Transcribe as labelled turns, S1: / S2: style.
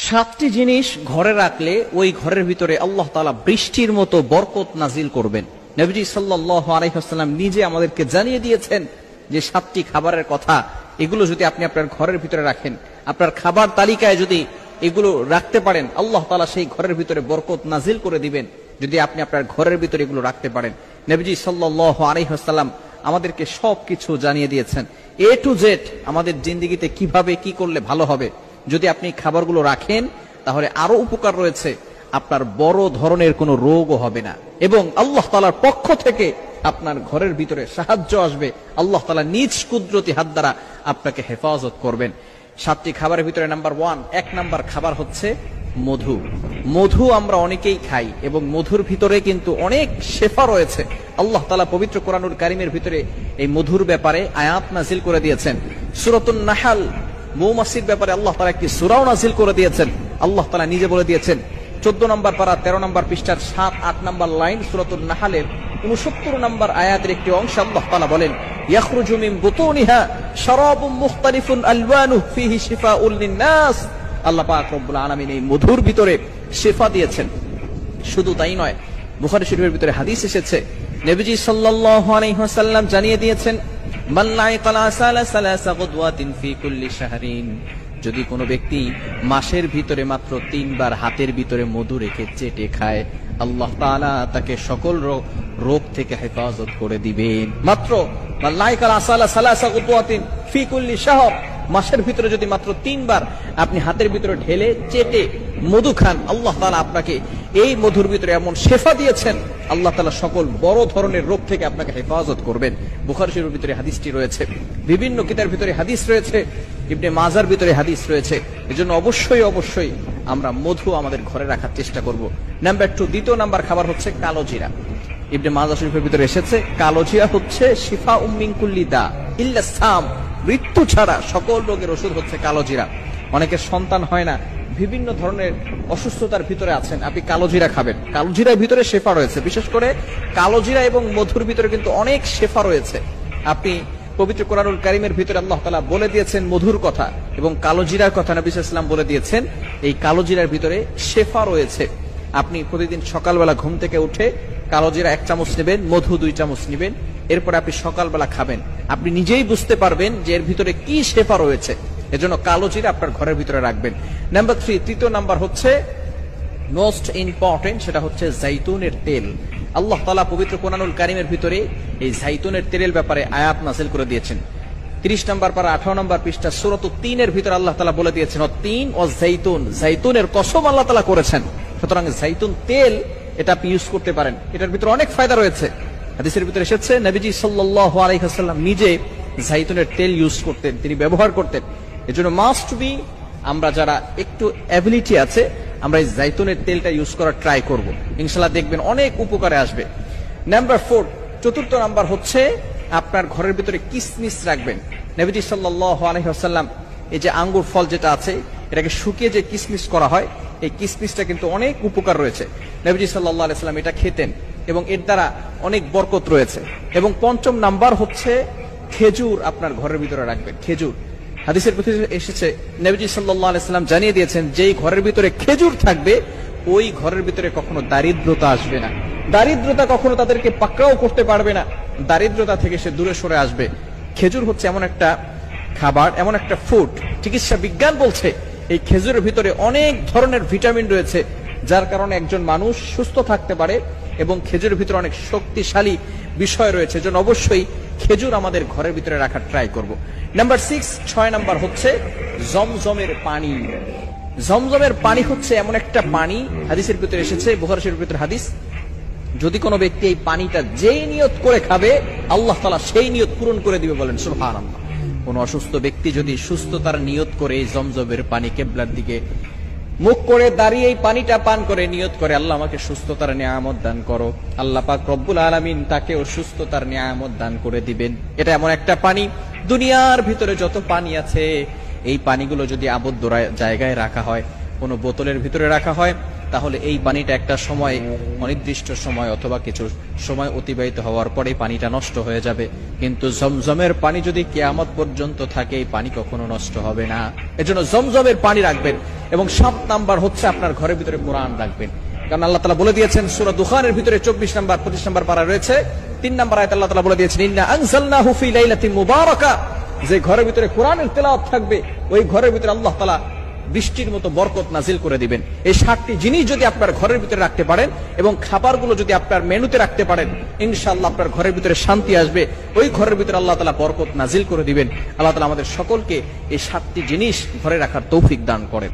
S1: সাতটি জিনিস ঘরে রাখলে ওই ঘরের ভিতরে আল্লাহ তাআলা বৃষ্টির মতো বরকত নাজিল করবেন। নবীজি সাল্লাল্লাহু আলাইহি ওয়াসাল্লাম নিজে আমাদেরকে জানিয়ে দিয়েছেন যে সাতটি খাবারের কথা, এগুলো যদি আপনি আপনার ঘরের ভিতরে রাখেন, আপনার খাবার তালিকায় যদি এগুলো রাখতে পারেন, আল্লাহ তাআলা সেই ঘরের ভিতরে বরকত নাজিল করে দিবেন যদি আপনি আপনার ঘরের ভিতরে এগুলো রাখতে পারেন। নবীজি সাল্লাল্লাহু আলাইহি ওয়াসাল্লাম আমাদেরকে সবকিছু জানিয়ে দিয়েছেন, এ টু জেড আমাদের জিন্দেগিতে কিভাবে কি করলে ভালো হবে। যদি আপনি খাবারগুলো রাখেন তাহলে আরো উপকার রয়েছে, আপনার বড় ধরনের কোনো রোগও হবে না এবং আল্লাহ তাআলার পক্ষ থেকে আপনার ঘরের ভিতরে সাহায্য আসবে। আল্লাহ তাআলা নিজ কুদরতি হাত দ্বারা আপনাকে হেফাজত করবেন। সাতটি খাবারের ভিতরে এক নাম্বার খাবার হচ্ছে মধু। মধু আমরা অনেকেই খাই এবং মধুর ভিতরে কিন্তু অনেক শেফা রয়েছে। আল্লাহ তাআলা পবিত্র কোরআনুল কারীমের ভিতরে এই মধুর ব্যাপারে আয়াত নাজিল করে দিয়েছেন। সূরাতুন নাহল মৌমাছির ব্যাপারে আল্লাহ তাআলা একটি সূরাও নাজিল করে দিয়েছেন। আল্লাহ তাআলা নিজে বলে দিয়েছেন 14 নম্বর পারা 13 নম্বর পৃষ্ঠার 7-8 নম্বর লাইন সূরাতুন নাহলের 69 নম্বর আয়াতের একটি অংশ আল্লাহ তাআলা বলেন, ইয়াখরুজু মিন বুতুনিহা শারাবুম মুখতালিফুন আলওয়ানুহু ফীহি শিফাউল লিন-নাস। আল্লাহ পাক রব্বুল আলামিন এই মধুর ভিতরে শিফা দিয়েছেন। শুধু তাই নয়, বুখারী শরীফের ভিতরে হাদিস এসেছে, নবীজি সাল্লাল্লাহু আলাইহি ওয়াসাল্লাম জানিয়ে দিয়েছেন, মান লাইকাল আসালা সালাসা গুদওয়াতিন ফি কুল্লি শাহরিন। যদি কোনো ব্যক্তি মাসের ভিতরে মাত্র 3 বার হাতের ভিতরে মধু রেখে চেটে খায়, আল্লাহ তাআলা তাকে সকল রোগ থেকে হেফাজত করে দিবেন। মাত্র মান লাইকাল আসালা সালাসা গুদওয়াতিন ফি কুল্লি শাহর, মাসের ভিতরে যদি মাত্র 3 বার আপনি হাতের ভিতরে ঢেলে চেটে মধু খান, আল্লাহ তাআলা আপনাকে এই মধুর ভিতরে এমন শেফা দিয়েছেন, আল্লাহ তাআলা সকল বড় ধরনের রোগ থেকে আপনাকে হেফাজত করবেন। বুখারী শরীফের ভিতরে হাদিসটি রয়েছে, বিভিন্ন কিতাবের ভিতরে হাদিস রয়েছে, ইবনে মাজার ভিতরে হাদিস রয়েছে। এজন্য অবশ্যই আমরা মধু আমাদের ঘরে রাখার চেষ্টা করব। নাম্বার 2, দ্বিতীয় নাম্বার খাবার হচ্ছে কালো জিরা। ইবনে মাজার শরীফের ভিতরে এসেছে, কালো জিরা হচ্ছে শিফা মিন কুল্লি দা ইল্লা সাম। মৃত্যু ছাড়া সকল রোগের ওষুধ হচ্ছে কালো জিরা। অনেকের সন্তান হয় না, বিভিন্ন ধরনের অসুস্থতার ভিতরে আছেন, আপনি কালো জিরা খাবেন। কালো জিরার ভিতরে শেফা রয়েছে, বিশেষ করে কালো জিরা এবং মধুর ভিতরে কিন্তু অনেক শেফা রয়েছে। আপনি পবিত্র কোরআনুল কারীমের ভিতরে আল্লাহ তাআলা বলে দিয়েছেন মধুর কথা এবং কালো জিরার কথা নবী সাল্লাল্লাহু আলাইহি ওয়াসাল্লাম বলে দিয়েছেন, এই কালো জিরার ভিতরে শেফা রয়েছে। আপনি প্রতিদিন সকালবেলা ঘুম থেকে উঠে কালো জিরা 1 চামচ নেবেন, মধু 2 চামচ নেবেন, এরপরে আপনি সকালবেলা খাবেন। আপনি নিজেই বুঝতে পারবেন যে এর ভিতরে কি শেফা রয়েছে। এজন্য কালো জিরা আপনার ঘরের ভিতরে রাখবেন। নাম্বার 3, তৃতীয় নাম্বার হচ্ছে মোস্ট ইম্পর্টেন্ট, সেটা হচ্ছে জাইতুনের তেল। আল্লাহ তাআলা পবিত্র কোরআনুল কারীমের ভিতরে এই জাইতুনের তেলের ব্যাপারে আয়াত নাযিল করে দিয়েছেন। 30 নম্বর পারা 18 নম্বর পৃষ্ঠা সূরাতুত তিনের ভিতরে আল্লাহ তাআলা বলে দিয়েছেন, তিন ও জাইতুন, জাইতুনের কসম আল্লাহ তাআলা করেছেন। সুতরাং জাইতুন তেল এটা আপনি ইউজ করতে পারেন, এটার ভিতরে অনেক ফায়দা রয়েছে। হাদিসের ভিতরে এসেছে নবীজি সাল্লাল্লাহু আলাইহি ওয়াসাল্লাম নিজে জাইতুনের তেল ইউজ করতেন, তিনি ব্যবহার করতেন। এজন্য মাস্ট বি আমরা যারা একটু অ্যাবিলিটি আছে, আমরা এই জাইতুনের তেলটা ইউজ করার ট্রাই করব, ইনশাআল্লাহ দেখবেন অনেক উপকারে আসবে। নাম্বার 4, চতুর্থ নাম্বার হচ্ছে আপনার ঘরের ভিতরে কিসমিস রাখবেন। নবীজি সাল্লাল্লাহু আলাইহি ওয়াসাল্লাম এই যে আঙ্গুর ফল যেটা আছে, এটাকে শুকিয়ে যে কিসমিস করা হয়, এই কিসমিসটা কিন্তু অনেক উপকার রয়েছে। নবীজি সাল্লাল্লাহু আলাইহি ওয়াসাল্লাম এটা খেতেন এবং এর দ্বারা অনেক বরকত রয়েছে। এবং 5ম নাম্বার হচ্ছে খেজুর আপনার ঘরের ভিতরে রাখবেন। খেজুর হাদিসের ভিতরে এসেছে, নবীজি সাল্লাল্লাহু আলাইহি ওয়াসাল্লাম জানিয়ে দিয়েছেন, যেই ঘরের ভিতরে খেজুর থাকবে ওই ঘরের ভিতরে কখনো দারিদ্রতা আসবে না, দারিদ্রতা কখনো তাদেরকে পাকড়াও করতে পারবে না, দারিদ্রতা থেকে সে দূরে সরে আসবে। খেজুর হচ্ছে এমন একটা খাবার, এমন একটা ফুড, চিকিৎসা বিজ্ঞান বলছে এই খেজুরের ভিতরে অনেক ধরনের ভিটামিন রয়েছে, যার কারণে একজন মানুষ সুস্থ থাকতে পারে এবং খেজুরের ভিতরে অনেক শক্তিশালী বিষয় রয়েছে। জন্য অবশ্যই খেজুর আমাদের ঘরের ভিতরে রাখার ট্রাই করব। নাম্বার 6 নাম্বার হচ্ছে জমজমের পানি। জমজমের পানি হচ্ছে এমন একটা পানি, হাদিসের ভিতরে এসেছে, বুখারী শরীফের ভিতরে হাদিস, যদি কোনো ব্যক্তি এই পানিটা যেই নিয়ত করে খাবে, আল্লাহ তাআলা সেই নিয়ত পূরণ করে দিবে, বলেন সুবহানাল্লাহ। কোন অসুস্থ ব্যক্তি যদি সুস্থতার নিয়ত করে এই জমজমের পানি কিবলার দিকে মুখ করে দাঁড়িয়ে এই পানিটা পান করে নিয়ত করে, আল্লাহ আমাকে সুস্থতার নিয়ামত দান করো, আল্লাহ পাক রব্বুল আলামিন তাকেও সুস্থতার নিয়ামত দান করে দিবেন। এটা এমন একটা পানি, দুনিয়ার ভিতরে যত পানি আছে এই পানিগুলো যদি আবদ্ধ জায়গায় রাখা হয়, কোনো বোতলের ভিতরে রাখা হয়, তাহলে এই পানিটা একটা সময়, অনির্দিষ্ট সময় অথবা কিছু সময় অতিবাহিত হওয়ার পরে পানিটা নষ্ট হয়ে যাবে। কিন্তু জমজমের পানি যদি কিয়ামত পর্যন্ত থাকে, এই পানি কখনো নষ্ট হবে না। এজন্য জমজমের পানি রাখবেন এবং 7 নাম্বার হচ্ছে আপনার ঘরের ভিতরে কোরআন রাখবেন। কারণ আল্লাহ তাআলা বলে দিয়েছেন সূরা দুখানের ভিতরে 24 নাম্বার 25 নাম্বার পারা রয়েছে, 3 নাম্বার আয়াতে আল্লাহ তাআলা বলে দিয়েছেন ইন্না আনজালনাহু ফি লাইলাতিন মুবারাকা, যে ঘরের ভিতরে কোরআনের তেলাওয়াত থাকবে ওই ঘরের ভিতরে আল্লাহ তাআলা বৃষ্টির মতো বরকত নাজিল করে দিবেন। এই 7টি জিনিস যদি আপনার ঘরের ভিতরে রাখতে পারেন এবং খাবারগুলো যদি আপনার মেনুতে রাখতে পারেন, ইনশাআল্লাহ আপনার ঘরের ভিতরে শান্তি আসবে, ওই ঘরের ভিতরে আল্লাহ তাআলা বরকত নাজিল করে দিবেন। আল্লাহ তাআলা আমাদের সকলকে এই 7টি জিনিস ঘরে রাখার তৌফিক দান করেন।